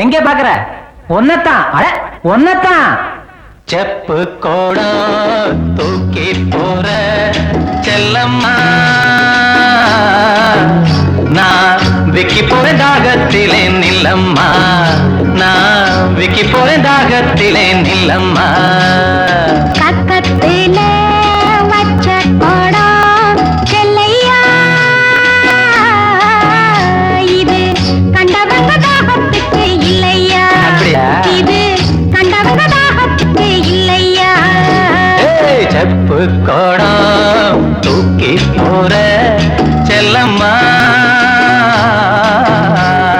எங்க பாக்குற? ஒன்னத்தான். அட ஒன்னத்தான். செப்பு கோடம் தூக்கி போற செல்லம்மா, நான் விக்கி போறேன் தாகத்திலே நில்லம்மா, நான் விக்கி போறேன் தாகத்திலே நில்லம்மா. பக்கத்திலே வச்ச கோடம் செல்லையா, இது கண்டவங்க தாகத்துக்கு இல்லையா? அப்படியா? இது கண்டவங்க தாகத்துக்கு இல்லையா? செப்பு கோடம் தூக்கி போற செல்லம்மா,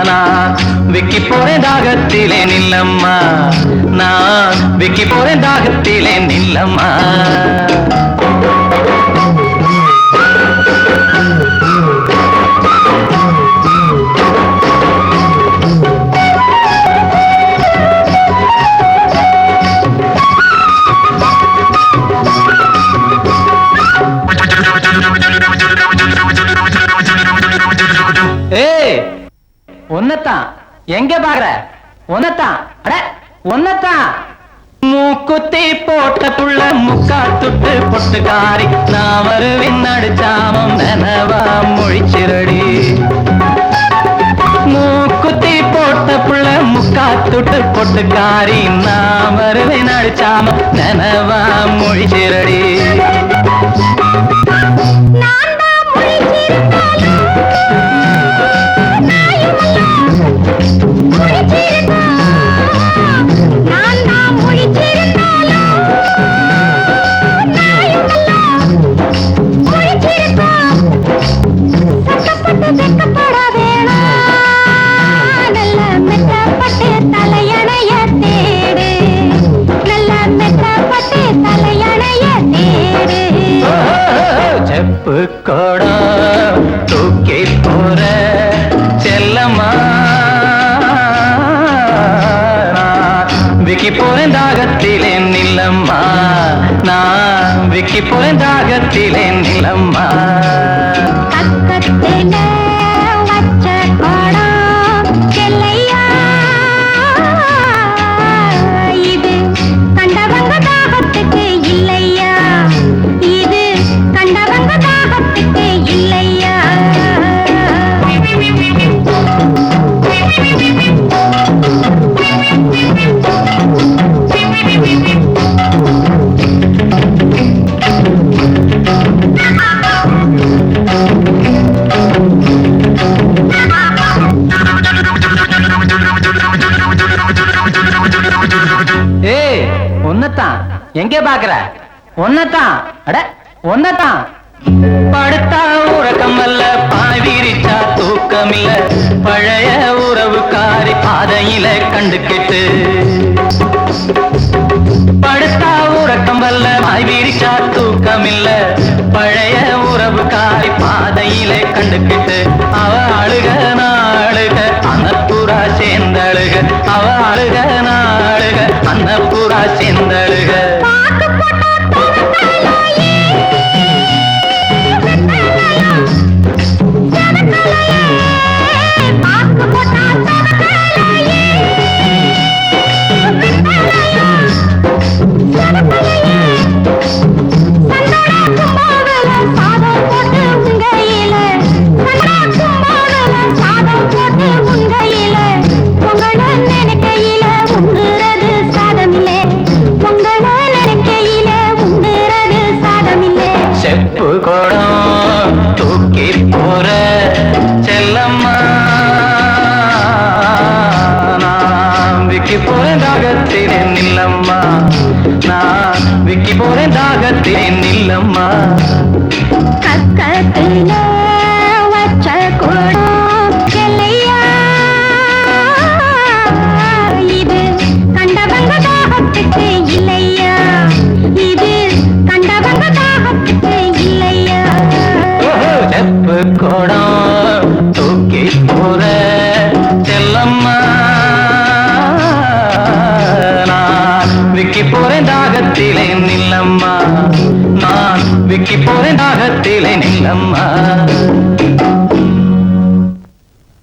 நான் விக்கி போறேன் தாகத்திலே நில்லம்மா, நான் விக்கி போறேன் தாகத்திலே நில்லம்மா. ஏய் ஒன்னத்தான். எங்க பாக்குற? ஒன்னத்தான். அட ஒன்னத்தான். மூக்குத்தி போட்ட புள்ள முக்கா துட்டு பொட்டுக்காரி, நான் வருவேன் நடுச்சாமம் நனவா மொழிச்சிரடி. மூக்குத்தி போட்ட புள்ள முக்கா துட்டு பொட்டுக்காரி, நான் வருவேன் நடுச்சாமம் நனவா மொழிச்சிரடி. நான் தான் முழிச்சிருந்தாலும் நான் தான் முழிச்சிருந்தாலும் சட்டப்பட்டு வெக்கப்பட வேணாம், நல்ல மெத்தப்பட்டு தலையணைய தேடு, நல்ல மெத்தப்பட்டு தலையணைய தேடு. செப்பு கோடம் தூக்கி போற செல்லம்மா, நான் விக்கி போறேன் தாகத்திலே நில்லம்மா, நான் விக்கி போறேன் தாகத்திலே நில்லம்மா. பக்கத்தில வச்ச கோடம் செல்லையா, இது கண்டவங்க தாகத்துக்கு இல்லையா? இது கண்டவங்க தாகத்துக்கு இல்லையா? ஏய் ஒன்னத்தான். எங்க பாக்குற? ஒன்னத்தான். அட ஒன்னத்தான். படுத்தா உறக்கம் அல்ல, பாய் விரிச்சா தூக்கமில்ல, பழைய உறவுக்காரி பாதையில கண்டுகிட்டு. படுத்தா உறக்கம் அல்ல, பாய் விரிச்சா தூக்கமில்ல, பழைய உறவுக்காரி பாதையில கண்டுகிட்டு. அவ அழுக நாளுக அன்னப்புறா சேர்ந்தழுக, அவ அழுக நாளுக அன்னப்புறா சேர்ந்தழுக. பாக்கு போட்டா தோணலையே, பாக்கு போட்டா தோணலையே, சாதம் போட்டு உங்கையில, சாதம் போட்டு உங்கையில, உங்கள நினைக்கையில உங்குறது சாதமில்லை, உங்கள நினைக்கையில உங்குறது சாதமில்லை. செப்பு கோடம் தூக்கி போற செல்லம்மா, நான் விக்கி போறேன் தாகத்திலே நில்லம்மா, நான் விக்கி போறேன் தாகத்திலே நில்லம்மா. பக்கத்தில வச்ச கோடம் செல்லையா, இது கண்டவங்க தாகத்துக்கு இல்லையா? இது கண்டவங்க தாகத்துக்கு இல்லையா? செப்பு கோடம் தூக்கி போற செல்லம்மா, நான் விக்கி போறேன் தாகத்திலே நில்லம்மா, நான் விக்கி போறேன் தாகத்திலே நில்லம்மா.